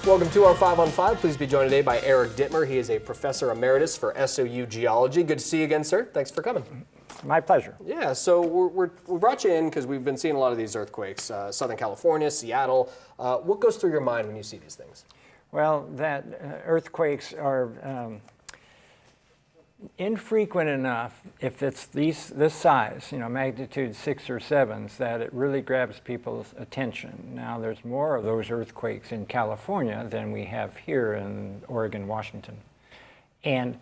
Welcome to our 5 on 5. Please be joined today by Eric Dittmer. He is a Professor Emeritus for SOU Geology. Good to see you again, sir. Thanks for coming. My pleasure. Yeah, so we brought you in because we've been seeing a lot of these earthquakes. Southern California, Seattle. What goes through your mind when you see these things? Well, that earthquakes are infrequent enough, if it's this size, magnitude 6 or 7s, that it really grabs people's attention. Now, there's more of those earthquakes in California than we have here in Oregon, Washington. And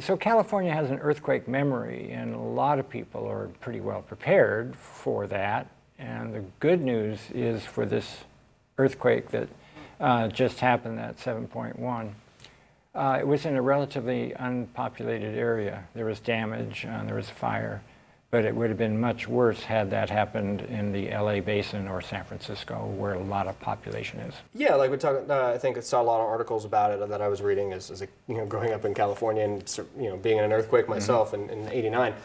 so California has an earthquake memory, and a lot of people are pretty well prepared for that. And the good news is for this earthquake that just happened at 7.1. It was in a relatively unpopulated area. There was damage, there was fire, but it would have been much worse had that happened in the LA basin or San Francisco, where a lot of population is. Yeah, like we talked. I think I saw a lot of articles about it that I was reading as growing up in California and being in an earthquake myself in '89.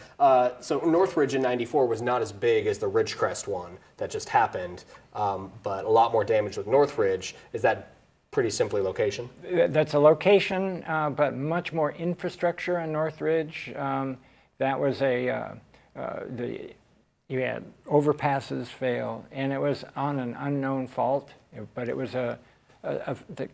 So Northridge in '94 was not as big as the Ridgecrest one that just happened, but a lot more damage with Northridge. Is that pretty simply location? That's a location, but much more infrastructure in Northridge. That was you had overpasses fail, and it was on an unknown fault, but it was the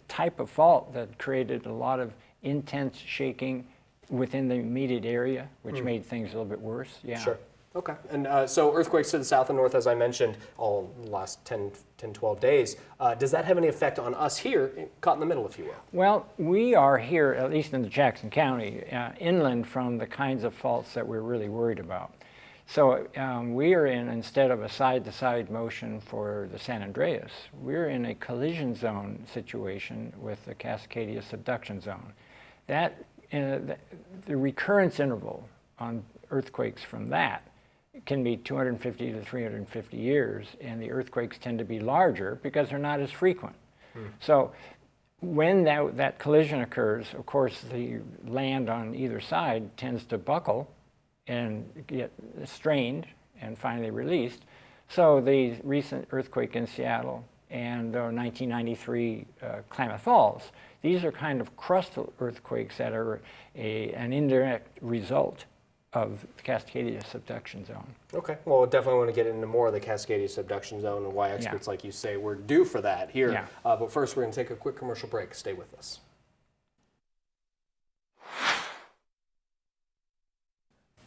type of fault that created a lot of intense shaking within the immediate area, which made things a little bit worse. Yeah. Sure. Okay. And so earthquakes to the south and north, as I mentioned, all the last 10, 12 days. Does that have any effect on us here, caught in the middle, if you will? Well, we are here, at least in the Jackson County, inland from the kinds of faults that we're really worried about. So we are in, instead of a side-to-side motion for the San Andreas, we're in a collision zone situation with the Cascadia Subduction Zone. The recurrence interval on earthquakes from that can be 250 to 350 years, and the earthquakes tend to be larger because they're not as frequent. So when that collision occurs, of course, the land on either side tends to buckle and get strained and finally released. So the recent earthquake in Seattle and the 1993 Klamath Falls, these are kind of crustal earthquakes that are an indirect result of the Cascadia Subduction Zone. Okay, well, definitely want to get into more of the Cascadia Subduction Zone and why experts like you say we're due for that here. Yeah. But first, we're going to take a quick commercial break. Stay with us.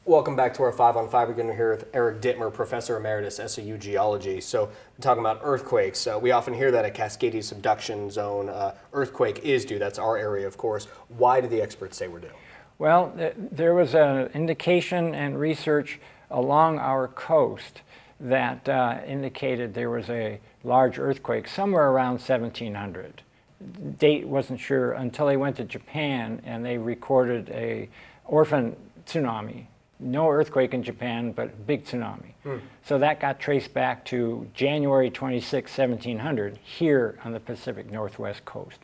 Welcome back to our 5 on 5. We're going to hear with Eric Dittmer, Professor Emeritus, SOU Geology. So we're talking about earthquakes. We often hear that a Cascadia Subduction Zone earthquake is due. That's our area, of course. Why do the experts say we're due? Well, there was an indication and research along our coast that indicated there was a large earthquake somewhere around 1700. Date wasn't sure until they went to Japan and they recorded a orphan tsunami. No earthquake in Japan, but big tsunami. So that got traced back to January 26, 1700, here on the Pacific Northwest coast.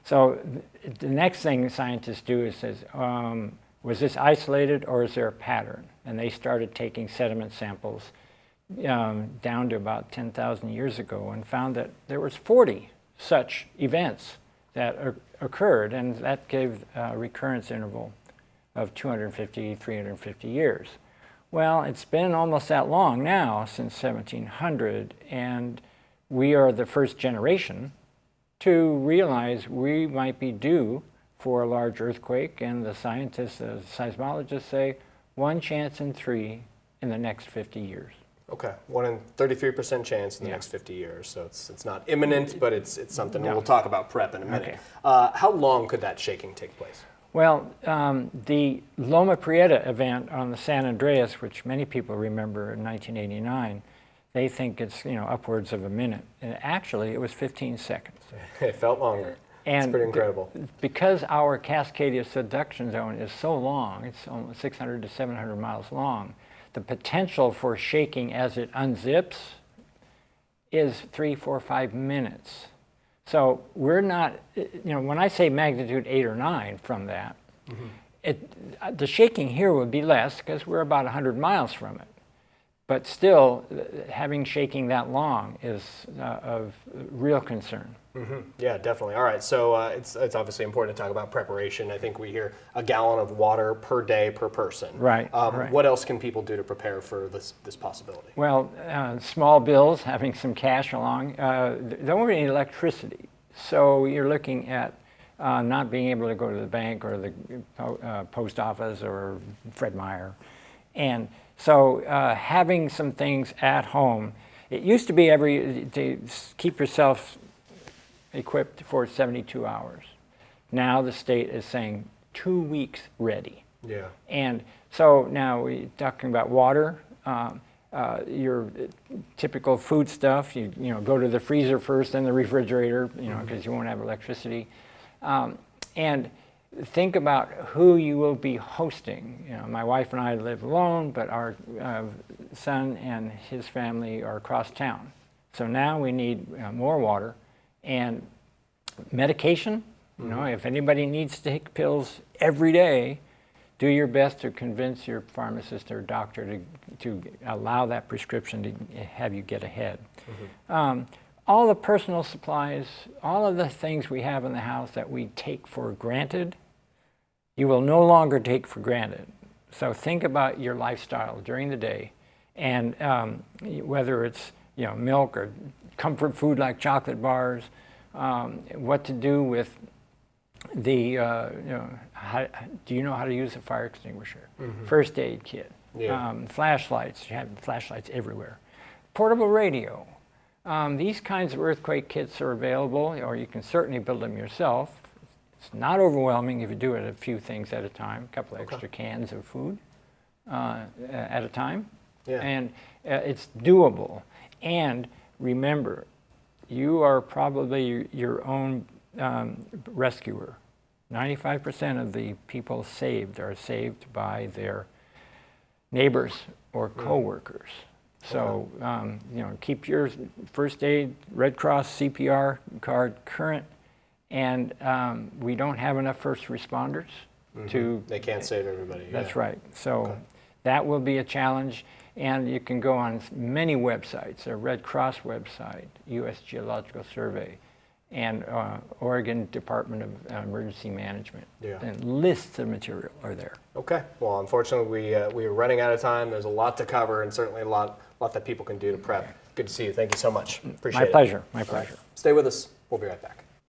So the next thing scientists do is says, was this isolated or is there a pattern? And they started taking sediment samples down to about 10,000 years ago and found that there was 40 such events that occurred, and that gave a recurrence interval of 250, 350 years. Well, it's been almost that long now, since 1700, and we are the first generation to realize we might be due for a large earthquake, and the scientists, the seismologists say 1 chance in 3 in the next 50 years. Okay, 1 in 33% chance in the next 50 years. So it's not imminent, but it's something. We'll talk about prep in a minute. Okay. How long could that shaking take place? Well, the Loma Prieta event on the San Andreas, which many people remember in 1989, they think it's upwards of a minute, and actually it was 15 seconds. It felt longer. And it's pretty incredible. Because our Cascadia Subduction Zone is so long, it's almost 600 to 700 miles long, the potential for shaking as it unzips is 3, 4, 5 minutes. So we're not, when I say magnitude 8 or 9 from that, the shaking here would be less because we're about 100 miles from it. But still, having shaking that long is of real concern. Yeah, definitely. All right, so it's obviously important to talk about preparation. I think we hear a gallon of water per day per person. Right, right. What else can people do to prepare for this possibility? Well, small bills, having some cash along. There won't be any electricity, so you're looking at not being able to go to the bank or the post office or Fred Meyer. And so having some things at home. It used to be to keep yourself equipped for 72 hours. Now the state is saying 2 weeks ready. Yeah. And so now we're talking about water, your typical food stuff. You go to the freezer first, then the refrigerator, because you won't have electricity. And think about who you will be hosting. My wife and I live alone, but our son and his family are across town. So now we need more water and medication. If anybody needs to take pills every day, do your best to convince your pharmacist or doctor to allow that prescription to have you get ahead. All the personal supplies, all of the things we have in the house that we take for granted, you will no longer take for granted. So think about your lifestyle during the day, and whether it's milk or comfort food like chocolate bars, what to do with the do you know how to use a fire extinguisher? First aid kit, flashlights. You have flashlights everywhere. Portable radio. These kinds of earthquake kits are available, or you can certainly build them yourself. It's not overwhelming if you do it a few things at a time, a couple of extra cans of food at a time. Yeah. And it's doable. And remember, you are probably your own rescuer. 95% of the people saved are saved by their neighbors or coworkers. So, keep your first aid, Red Cross, CPR card current, and we don't have enough first responders to... They can't save everybody. That's right. So that will be a challenge, and you can go on many websites, a Red Cross website, U.S. Geological Survey, and Oregon Department of Emergency Management. Yeah. And lists of material are there. Okay. Well, unfortunately, we are running out of time. There's a lot to cover, and certainly a lot that people can do to prep. Good to see you. Thank you so much. Appreciate it. My pleasure. My pleasure. Stay with us. We'll be right back.